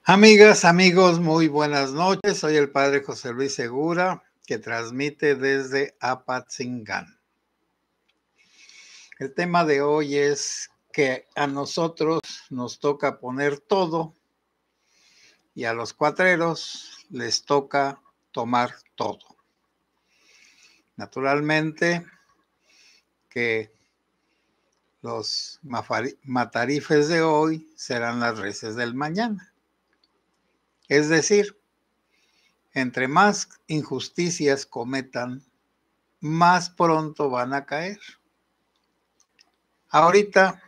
Amigas, amigos, muy buenas noches. Soy el padre José Luis Segura, que transmite desde Apatzingán. El tema de hoy es que a nosotros nos toca poner todo y a los cuatreros les toca tomar todo. Naturalmente que los matarifes de hoy serán las reses del mañana. Es decir, entre más injusticias cometan, más pronto van a caer. Ahorita,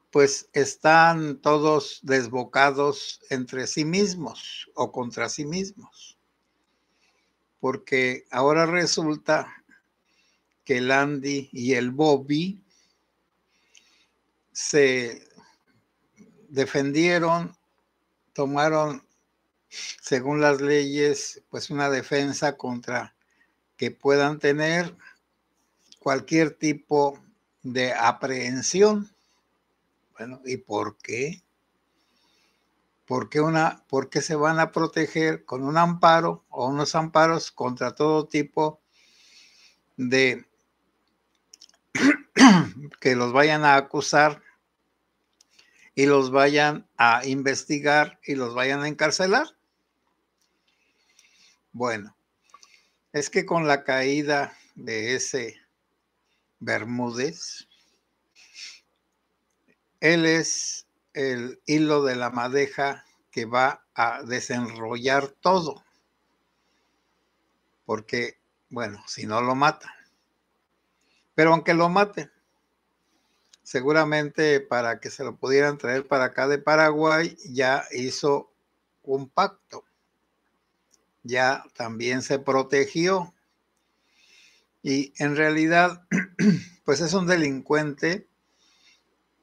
pues están todos desbocados entre sí mismos o contra sí mismos, porque ahora resulta que el Andy y el Bobby se defendieron, tomaron, según las leyes, pues una defensa contra que puedan tener cualquier tipo de aprehensión. Bueno, ¿y por qué? ¿Por qué se van a proteger con un amparo o unos amparos contra todo tipo de que los vayan a acusar y los vayan a investigar y los vayan a encarcelar? Bueno, es que con la caída de ese Bermúdez, él es el hilo de la madeja que va a desenrollar todo. Porque, bueno, si no lo matan. Pero aunque lo maten, seguramente para que se lo pudieran traer para acá de Paraguay, ya hizo un pacto. Ya también se protegió. Y en realidad, pues es un delincuente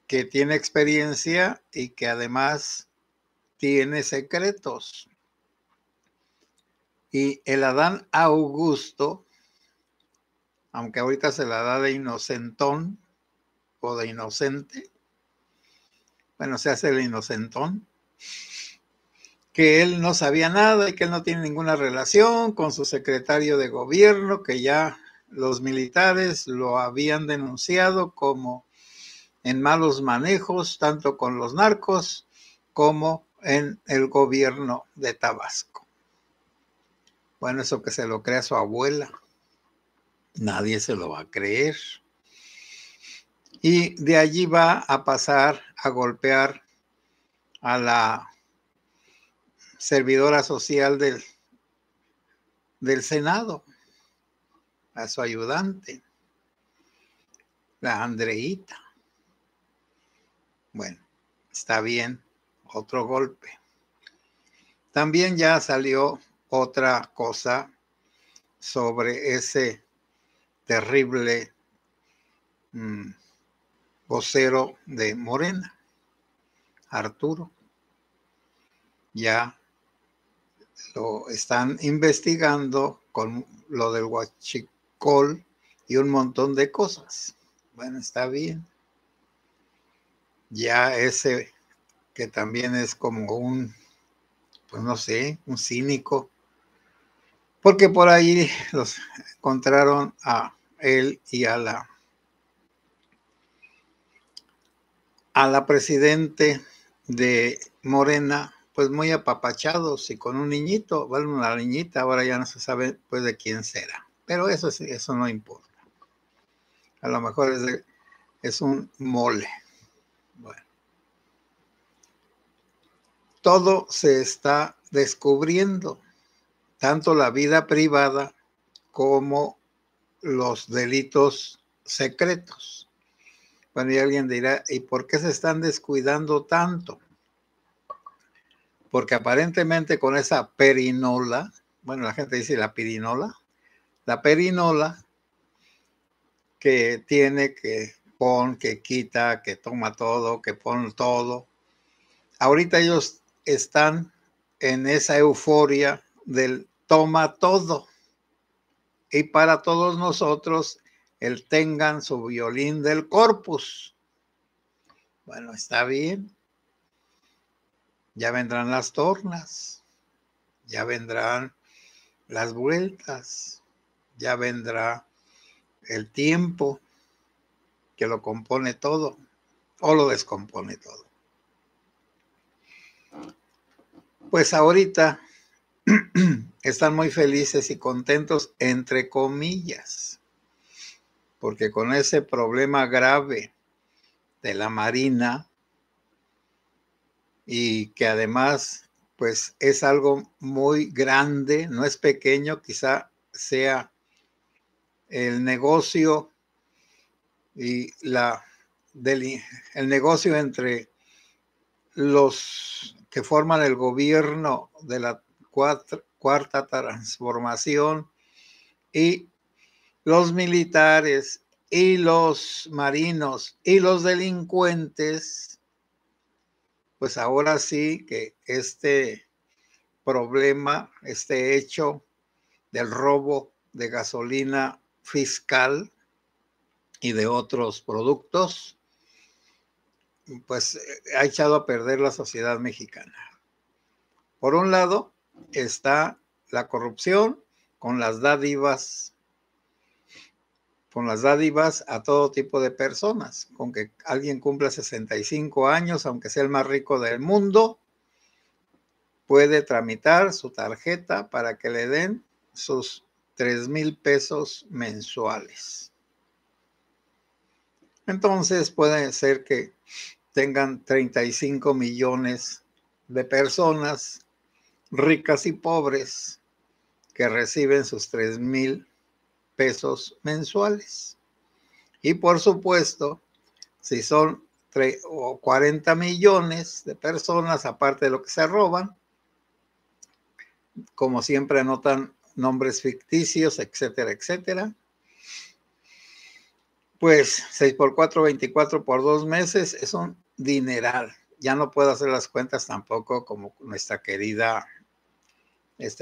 que tiene experiencia y que además tiene secretos. Y el Adán Augusto, aunque ahorita se la da de inocentón o de inocente, bueno, se hace el inocentón, que él no sabía nada y que él no tiene ninguna relación con su secretario de gobierno, que ya los militares lo habían denunciado como en malos manejos, tanto con los narcos como en el gobierno de Tabasco. Bueno, eso que se lo crea su abuela, nadie se lo va a creer. Y de allí va a pasar a golpear a la servidora social del Senado, a su ayudante, la Andreita. Bueno, está bien, otro golpe. También ya salió otra cosa sobre ese terrible vocero de Morena, Arturo. Ya lo están investigando con lo del huachicol y un montón de cosas. Bueno, está bien. Ya ese que también es como un, pues no sé, un cínico, porque por ahí los encontraron a él y a la presidente de Morena, pues muy apapachados y con un niñito, bueno, una niñita, ahora ya no se sabe pues de quién será, pero eso no importa. A lo mejor es un mole. Bueno, todo se está descubriendo, tanto la vida privada como los delitos secretos. Bueno, y alguien dirá, ¿y por qué se están descuidando tanto? Porque aparentemente con esa perinola, bueno, la gente dice la pirinola, la perinola que tiene, que pon, que quita, que toma todo, que pone todo. Ahorita ellos están en esa euforia del toma todo. Y para todos nosotros, el tengan su violín del corpus. Bueno, está bien. ya vendrán las tornas, ya vendrán las vueltas, ya vendrá el tiempo que lo compone todo o lo descompone todo. Pues ahorita están muy felices y contentos, entre comillas, porque con ese problema grave de la Marina, y que además pues es algo muy grande, no es pequeño, quizá sea el negocio y el negocio entre los que forman el gobierno de la cuarta transformación y los militares y los marinos y los delincuentes. Pues ahora sí que este problema, este hecho del robo de gasolina fiscal y de otros productos, pues ha echado a perder la sociedad mexicana. Por un lado está la corrupción con las dádivas a todo tipo de personas. Con que alguien cumpla 65 años, aunque sea el más rico del mundo, puede tramitar su tarjeta para que le den sus 3,000 pesos mensuales. Entonces puede ser que tengan 35 millones de personas, ricas y pobres, que reciben sus 3,000 pesos mensuales. Y por supuesto, si son 40 millones de personas, aparte de lo que se roban, como siempre anotan nombres ficticios, etcétera, etcétera. Pues 6 por 4, 24 por 2 meses es un dineral. Ya no puedo hacer las cuentas tampoco como nuestra querida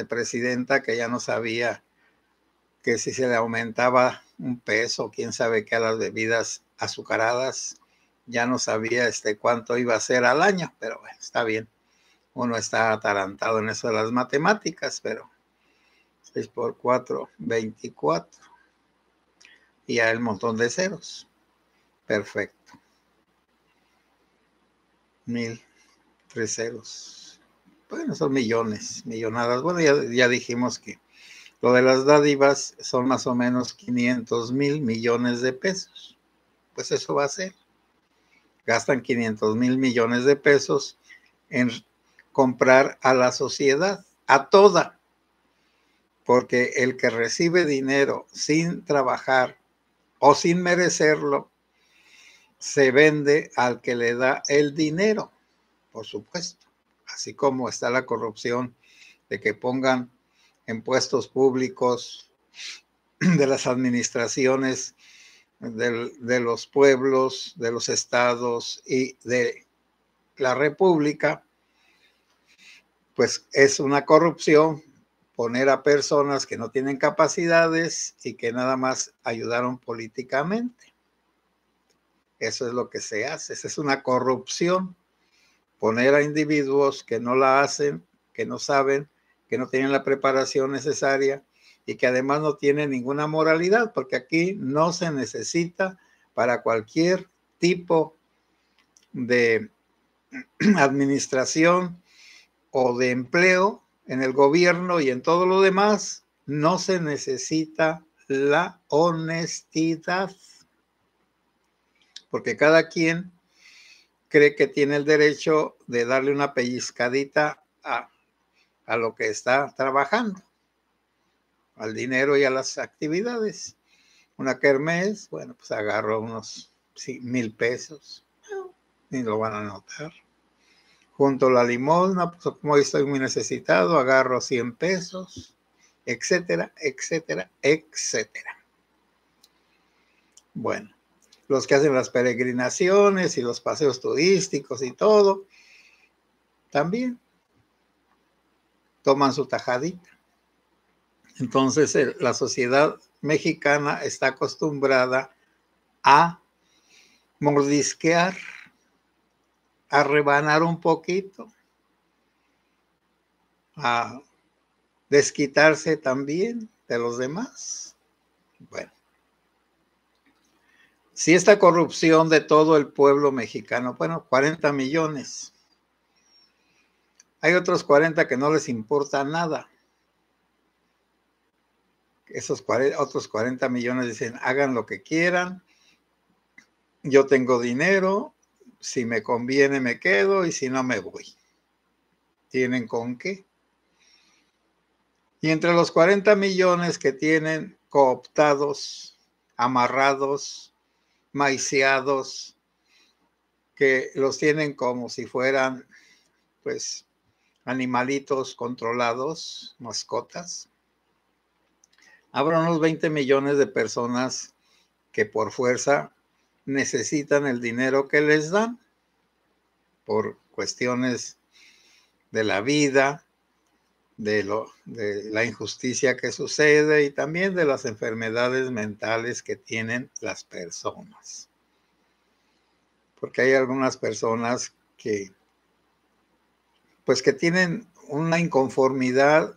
presidenta, que ya no sabía que si se le aumentaba un peso, quién sabe qué, a las bebidas azucaradas, ya no sabía cuánto iba a ser al año, pero bueno, está bien. Uno está atarantado en eso de las matemáticas, pero 6 por 4, 24. Y hay un montón de ceros. Perfecto. 1,003 ceros. Bueno, son millones, millonadas. Bueno, ya dijimos que lo de las dádivas son más o menos 500,000 millones de pesos. Pues eso va a ser. Gastan 500,000 millones de pesos en comprar a la sociedad, a toda. Porque el que recibe dinero sin trabajar o sin merecerlo, se vende al que le da el dinero, por supuesto. Así como está la corrupción de que pongan en puestos públicos de las administraciones de los pueblos, de los estados y de la república, pues es una corrupción poner a personas que no tienen capacidades y que nada más ayudaron políticamente. Eso es lo que se hace. Esa es una corrupción. Poner a individuos que no la hacen, que no saben, que no tienen la preparación necesaria y que además no tienen ninguna moralidad, porque aquí no se necesita para cualquier tipo de administración o de empleo en el gobierno y en todo lo demás, no se necesita la honestidad, porque cada quien cree que tiene el derecho de darle una pellizcadita a lo que está trabajando, al dinero y a las actividades. Una kermés, bueno, pues agarro unos 1,000 pesos, ni lo van a notar. Junto la limosna, pues como estoy muy necesitado, agarro 100 pesos, etcétera, etcétera, etcétera. Bueno, los que hacen las peregrinaciones y los paseos turísticos y todo, también toman su tajadita. Entonces, la sociedad mexicana está acostumbrada a mordisquear, a rebanar un poquito, a desquitarse también de los demás. Bueno, si esta corrupción de todo el pueblo mexicano, bueno, 40 millones, hay otros 40 que no les importa nada. Esos otros 40 millones dicen, hagan lo que quieran, yo tengo dinero, si me conviene me quedo y si no me voy. ¿Tienen con qué? Y entre los 40 millones que tienen cooptados, amarrados, maiciados, que los tienen como si fueran, pues, animalitos controlados, mascotas, habrá unos 20 millones de personas que por fuerza necesitan el dinero que les dan por cuestiones de la vida, de la injusticia que sucede y también de las enfermedades mentales que tienen las personas. Porque hay algunas personas que, pues, que tienen una inconformidad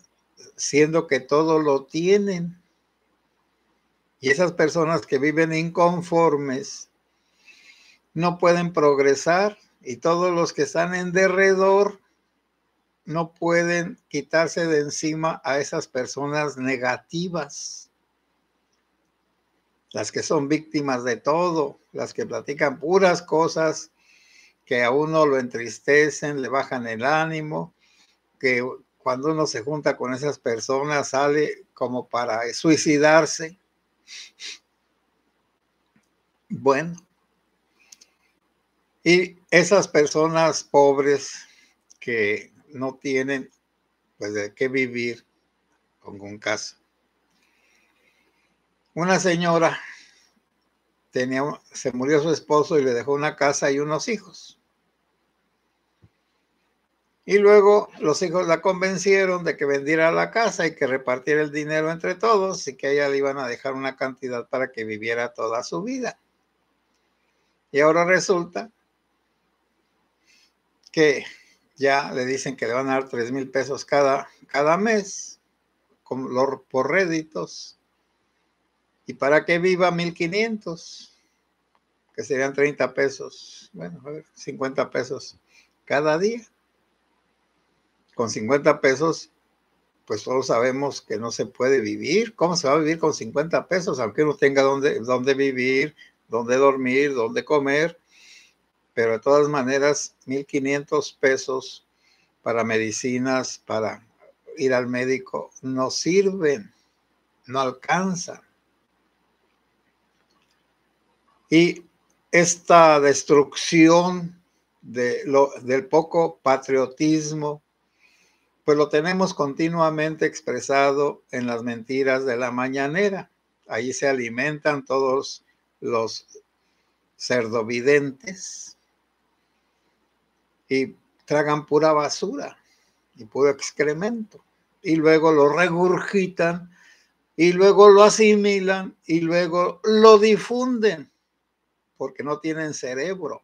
siendo que todo lo tienen. Y esas personas que viven inconformes no pueden progresar y todos los que están en derredor no pueden quitarse de encima a esas personas negativas, las que son víctimas de todo, las que platican puras cosas que a uno lo entristecen, le bajan el ánimo, que cuando uno se junta con esas personas sale como para suicidarse. Bueno, y esas personas pobres que no tienen pues de qué vivir, pongo un caso. Una señora se murió su esposo y le dejó una casa y unos hijos. Y luego los hijos la convencieron de que vendiera la casa y que repartiera el dinero entre todos y que a ella le iban a dejar una cantidad para que viviera toda su vida. Y ahora resulta que ya le dicen que le van a dar 3,000 pesos cada mes por réditos. Y para que viva 1,500, que serían 30 pesos, bueno, a ver, 50 pesos cada día. Con 50 pesos, pues todos sabemos que no se puede vivir. ¿Cómo se va a vivir con 50 pesos? Aunque uno tenga dónde vivir, dónde dormir, dónde comer. Pero de todas maneras, 1,500 pesos para medicinas, para ir al médico, no sirven, no alcanzan. Y esta destrucción del poco patriotismo, pues lo tenemos continuamente expresado en las mentiras de la mañanera. Ahí se alimentan todos los cerdovidentes y tragan pura basura y puro excremento. Y luego lo regurgitan y luego lo asimilan y luego lo difunden porque no tienen cerebro.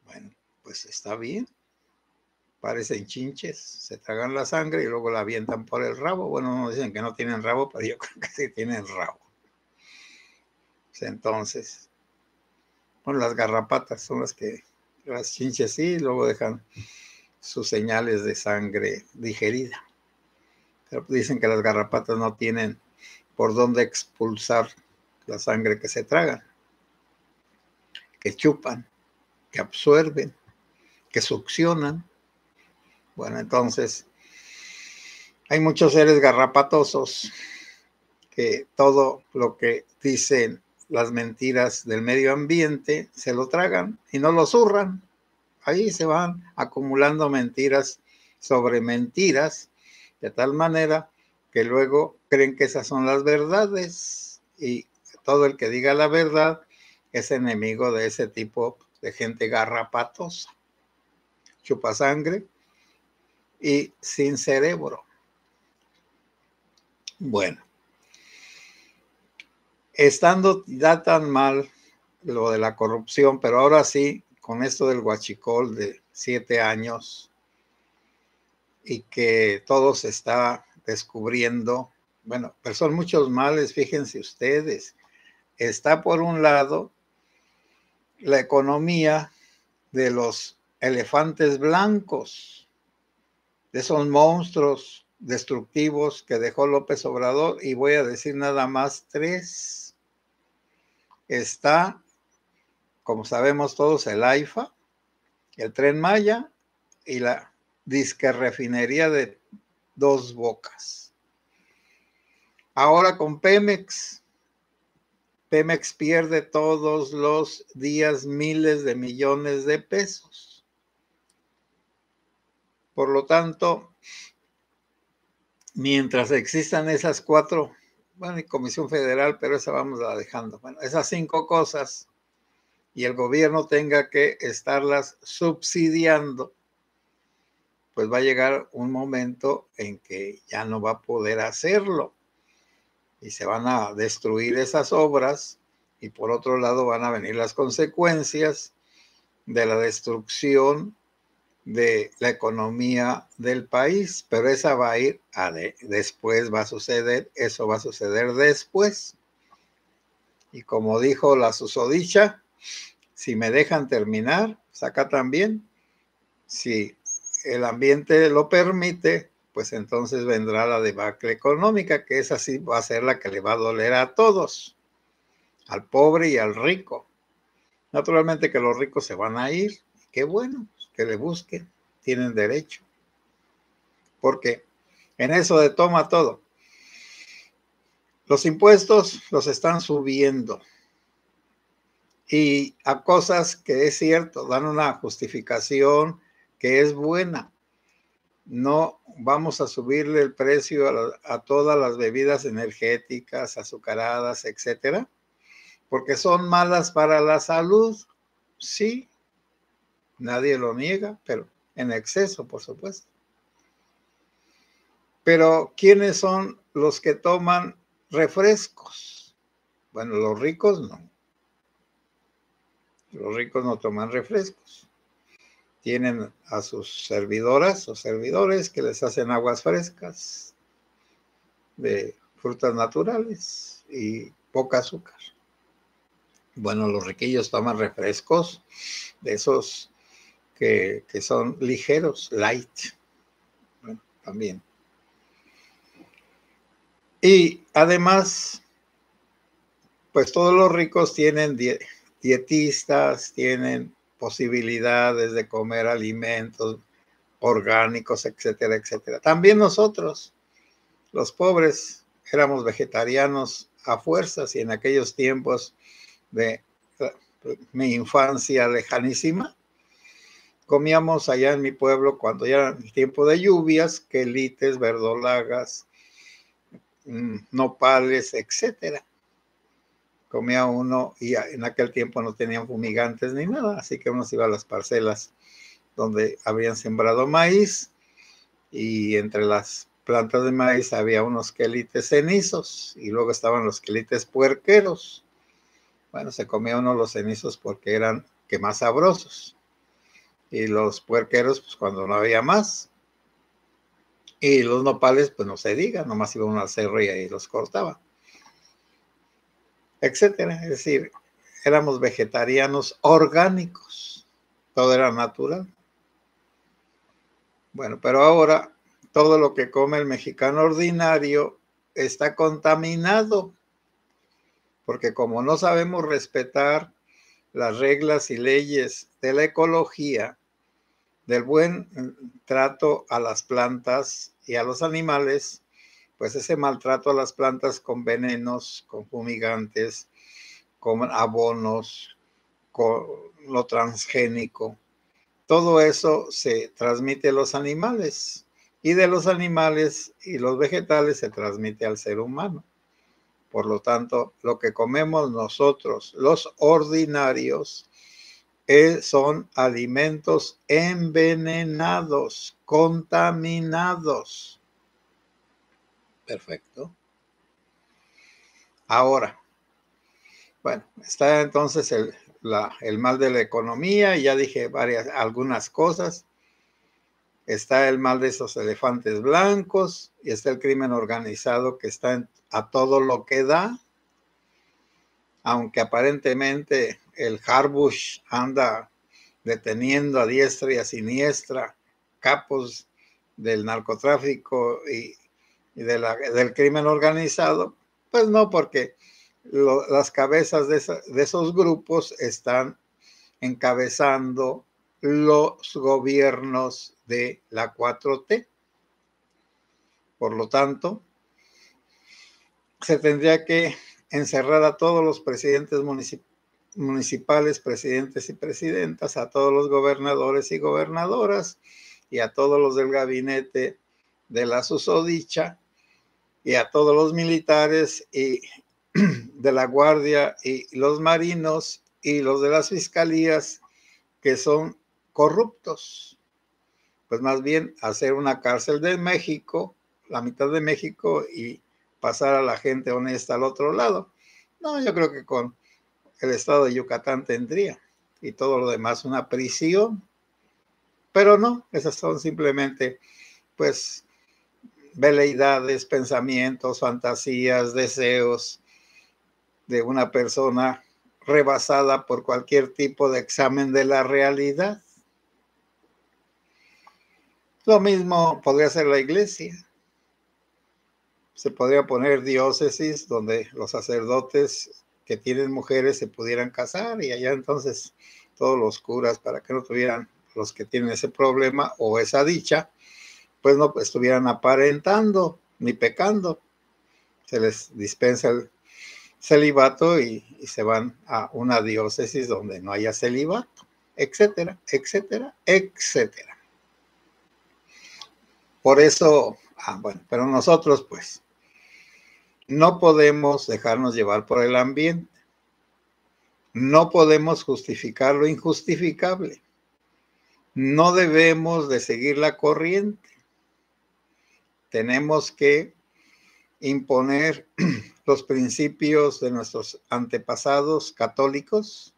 Bueno, pues está bien. Parecen chinches, se tragan la sangre y luego la avientan por el rabo. Bueno, no dicen que no tienen rabo, pero yo creo que sí tienen rabo. Entonces, bueno, las garrapatas son las chinches sí, luego dejan sus señales de sangre digerida. Pero dicen que las garrapatas no tienen por dónde expulsar la sangre que se tragan, que chupan, que absorben, que succionan. Bueno, entonces hay muchos seres garrapatosos que todo lo que dicen las mentiras del medio ambiente se lo tragan y no lo zurran. Ahí se van acumulando mentiras sobre mentiras, de tal manera que luego creen que esas son las verdades y todo el que diga la verdad es enemigo de ese tipo de gente garrapatosa, chupa sangre y sin cerebro. Bueno, estando ya tan mal lo de la corrupción, pero ahora sí, con esto del huachicol de 7 años, y que todo se está descubriendo. Bueno, pero son muchos males, fíjense ustedes. Está por un lado la economía de los elefantes blancos, de esos monstruos destructivos que dejó López Obrador, y voy a decir nada más 3. Está, como sabemos todos, el AIFA, el Tren Maya y la disque refinería de Dos Bocas. Ahora con Pemex pierde todos los días miles de millones de pesos. Por lo tanto, mientras existan esas 4, bueno, y Comisión Federal, pero esa vamos a dejando, bueno, esas 5 cosas, y el gobierno tenga que estarlas subsidiando, pues va a llegar un momento en que ya no va a poder hacerlo y se van a destruir esas obras, y por otro lado van a venir las consecuencias de la destrucción de la economía del país, pero esa va a ir después, va a suceder, eso va a suceder después. Y como dijo la susodicha, si me dejan terminar, saca también, si el ambiente lo permite, pues entonces vendrá la debacle económica, que esa sí va a ser la que le va a doler a todos, al pobre y al rico. Naturalmente que los ricos se van a ir, qué bueno, que le busquen, tienen derecho. Porque en eso de toma todo, los impuestos los están subiendo, y a cosas que es cierto, dan una justificación que es buena. No vamos a subirle el precio a todas las bebidas energéticas, azucaradas, etcétera, porque son malas para la salud. Sí, nadie lo niega, pero en exceso, por supuesto. Pero ¿quiénes son los que toman refrescos? Bueno, los ricos no. Los ricos no toman refrescos. Tienen a sus servidoras o servidores que les hacen aguas frescas de frutas naturales y poca azúcar. Bueno, los riquillos toman refrescos de esos que son ligeros, light. Bueno, también. Y además, pues todos los ricos tienen dietistas, tienen posibilidades de comer alimentos orgánicos, etcétera, etcétera. También nosotros, los pobres, éramos vegetarianos a fuerzas, y en aquellos tiempos de mi infancia lejanísima, comíamos allá en mi pueblo, cuando ya era el tiempo de lluvias, quelites, verdolagas, nopales, etcétera. Comía uno, y en aquel tiempo no tenían fumigantes ni nada, así que uno se iba a las parcelas donde habían sembrado maíz, y entre las plantas de maíz había unos quelites cenizos, y luego estaban los quelites puerqueros. Bueno, se comía uno los cenizos porque eran que más sabrosos, y los puerqueros pues cuando no había más, y los nopales pues no se diga, nomás iba uno al cerro y ahí los cortaba, etcétera. Es decir, éramos vegetarianos orgánicos, todo era natural. Bueno, pero ahora todo lo que come el mexicano ordinario está contaminado, porque como no sabemos respetar las reglas y leyes de la ecología, del buen trato a las plantas y a los animales, pues ese maltrato a las plantas con venenos, con fumigantes, con abonos, con lo transgénico, todo eso se transmite a los animales, y de los animales y los vegetales se transmite al ser humano. Por lo tanto, lo que comemos nosotros, los ordinarios, son alimentos envenenados, contaminados. Perfecto. Ahora, bueno, está entonces el mal de la economía, y ya dije algunas cosas. está el mal de esos elefantes blancos y está el crimen organizado que está a todo lo que da, aunque aparentemente el Harbush anda deteniendo a diestra y a siniestra capos del narcotráfico y del crimen organizado, pues no, porque las cabezas de esos grupos están encabezando los gobiernos de la 4T. Por lo tanto, se tendría que encerrar a todos los presidentes municipales, presidentes y presidentas, a todos los gobernadores y gobernadoras y a todos los del gabinete de la susodicha y a todos los militares y de la guardia y los marinos y los de las fiscalías que son corruptos. Pues más bien hacer una cárcel de México, la mitad de México, y pasar a la gente honesta al otro lado. No, yo creo que con el estado de Yucatán tendría, y todo lo demás una prisión. Pero no, esas son simplemente, pues, veleidades, pensamientos, fantasías, deseos de una persona rebasada por cualquier tipo de examen de la realidad. Lo mismo podría ser la iglesia. Se podría poner diócesis donde los sacerdotes que tienen mujeres se pudieran casar y allá entonces todos los curas, para que no tuvieran los que tienen ese problema o esa dicha, pues no estuvieran aparentando ni pecando. Se les dispensa el celibato y se van a una diócesis donde no haya celibato, etcétera, etcétera, etcétera. Por eso, bueno, pero nosotros pues no podemos dejarnos llevar por el ambiente. No podemos justificar lo injustificable. No debemos de seguir la corriente. Tenemos que imponer los principios de nuestros antepasados católicos,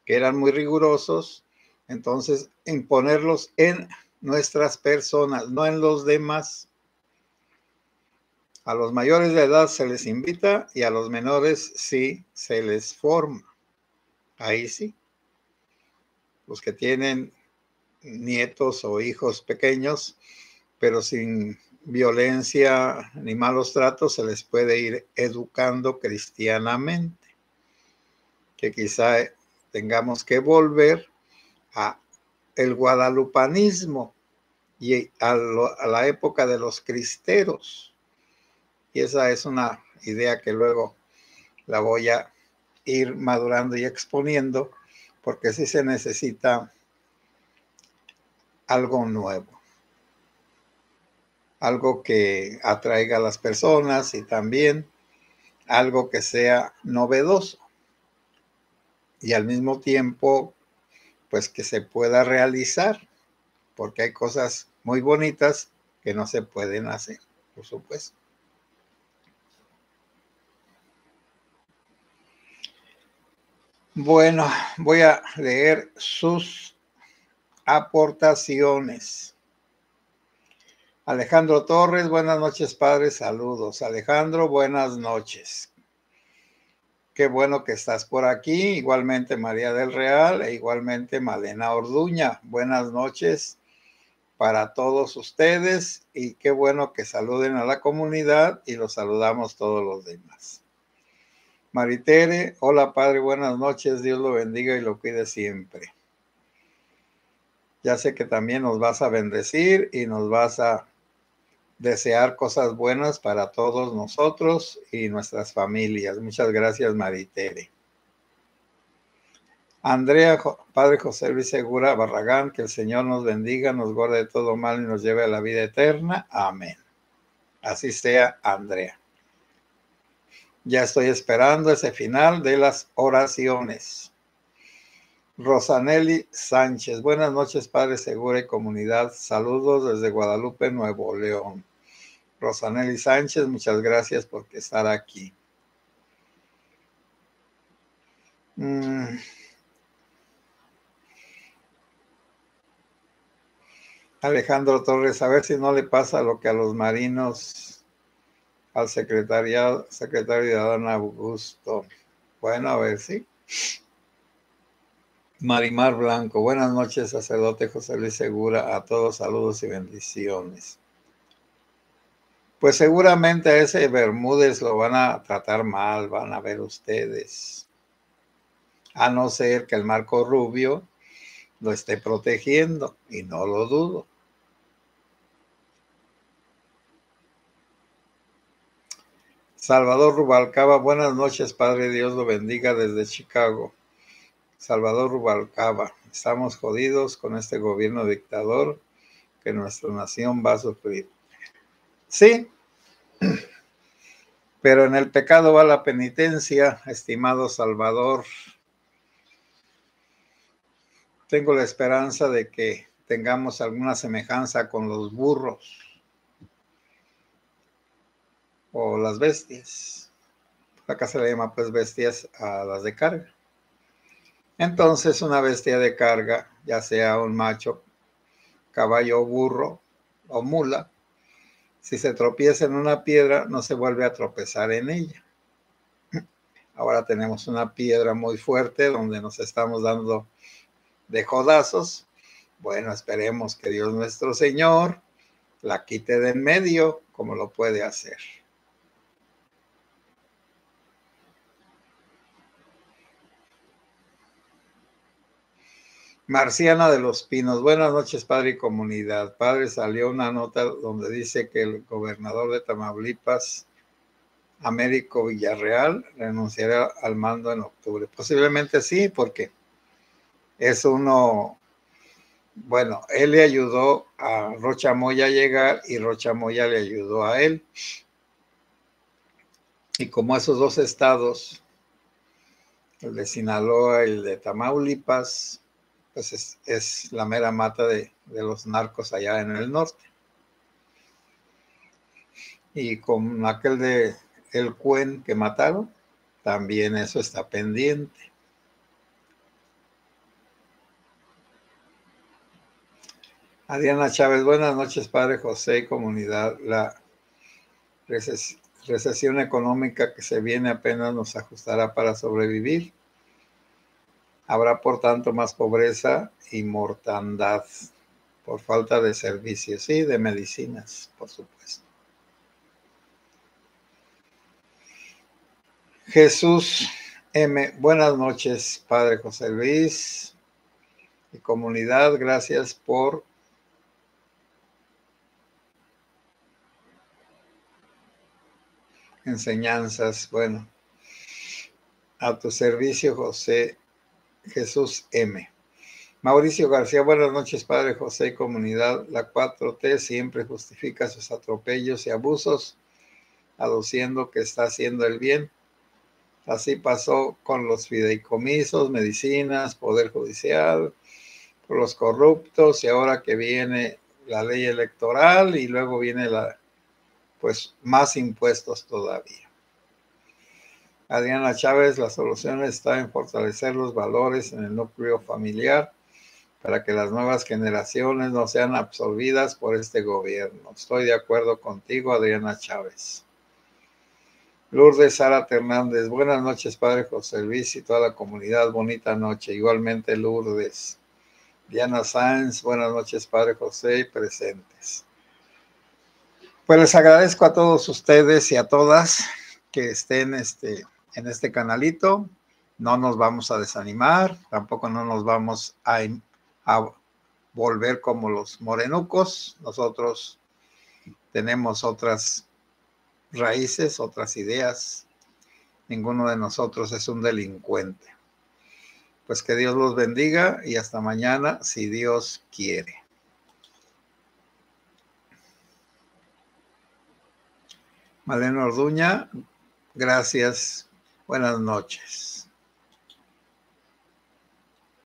que eran muy rigurosos, entonces imponerlos en nuestras personas, no en los demás. A los mayores de edad se les invita y a los menores sí se les forma. Ahí sí. Los que tienen nietos o hijos pequeños, pero sin violencia ni malos tratos, se les puede ir educando cristianamente. Que quizá tengamos que volver a el guadalupanismo y a la época de los cristeros. Y esa es una idea que luego la voy a ir madurando y exponiendo, porque sí se necesita algo nuevo, algo que atraiga a las personas y también algo que sea novedoso y al mismo tiempo pues que se pueda realizar, porque hay cosas muy bonitas que no se pueden hacer, por supuesto. Bueno, voy a leer sus aportaciones. Alejandro Torres, buenas noches, padre, saludos. Alejandro, buenas noches. Qué bueno que estás por aquí. Igualmente María del Real e igualmente Malena Orduña. Buenas noches para todos ustedes y qué bueno que saluden a la comunidad y los saludamos todos los demás. Maritere, hola padre, buenas noches. Dios lo bendiga y lo cuide siempre. Ya sé que también nos vas a bendecir y nos vas a desear cosas buenas para todos nosotros y nuestras familias. Muchas gracias, Maritere. Andrea, padre José Luis Segura Barragán, que el Señor nos bendiga, nos guarde de todo mal y nos lleve a la vida eterna. Amén. Así sea, Andrea. Ya estoy esperando ese final de las oraciones. Rosanelli Sánchez, buenas noches, Padre Segura y comunidad. Saludos desde Guadalupe, Nuevo León. Rosanelli Sánchez, muchas gracias por estar aquí. Alejandro Torres, a ver si no le pasa lo que a los marinos, al secretario de Adán Augusto. Bueno, a ver si. Marimar Blanco, buenas noches, sacerdote José Luis Segura, a todos saludos y bendiciones. Pues seguramente a ese Bermúdez lo van a tratar mal, van a ver ustedes. A no ser que el Marco Rubio lo esté protegiendo, y no lo dudo. Salvador Rubalcaba, buenas noches, Padre Dios lo bendiga desde Chicago. Salvador Rubalcaba, estamos jodidos con este gobierno dictador que nuestra nación va a sufrir. Sí, pero en el pecado va la penitencia, estimado Salvador. Tengo la esperanza de que tengamos alguna semejanza con los burros o las bestias. Acá se le llama pues bestias a las de carga. Entonces una bestia de carga, ya sea un macho, caballo, burro o mula, si se tropieza en una piedra no se vuelve a tropezar en ella. Ahora tenemos una piedra muy fuerte donde nos estamos dando de codazos. Bueno, esperemos que Dios nuestro Señor la quite de en medio como lo puede hacer. Marciana de los Pinos, buenas noches, padre y comunidad. Padre, salió una nota donde dice que el gobernador de Tamaulipas, Américo Villarreal, renunciará al mando en octubre. Posiblemente sí, porque es uno, bueno, él le ayudó a Rocha Moya a llegar y Rocha Moya le ayudó a él. Y como esos dos estados, el de Sinaloa y el de Tamaulipas, pues es la mera mata de los narcos allá en el norte. Y con aquel de El Cuen que mataron, también eso está pendiente. Adriana Chávez, buenas noches, Padre José y comunidad. La recesión económica que se viene apenas nos ajustará para sobrevivir. Habrá, por tanto, más pobreza y mortandad por falta de servicios y de medicinas, por supuesto. Jesús M. Buenas noches, Padre José Luis y comunidad. Gracias por enseñanzas. Bueno, a tu servicio, José Jesús M. Mauricio García, buenas noches, Padre José y comunidad. La 4T siempre justifica sus atropellos y abusos, aduciendo que está haciendo el bien. Así pasó con los fideicomisos, medicinas, poder judicial, por los corruptos, y ahora que viene la ley electoral y luego viene pues más impuestos todavía. Adriana Chávez, la solución está en fortalecer los valores en el núcleo familiar para que las nuevas generaciones no sean absorbidas por este gobierno. Estoy de acuerdo contigo, Adriana Chávez. Lourdes Sara Hernández, buenas noches, Padre José Luis y toda la comunidad, bonita noche. Igualmente, Lourdes. Diana Sáenz, buenas noches, Padre José y presentes. Pues les agradezco a todos ustedes y a todas que estén en este canalito. No nos vamos a desanimar, tampoco no nos vamos a volver como los morenucos. Nosotros tenemos otras raíces, otras ideas. Ninguno de nosotros es un delincuente. Pues que Dios los bendiga y hasta mañana, si Dios quiere. Malena Orduña, gracias. Buenas noches.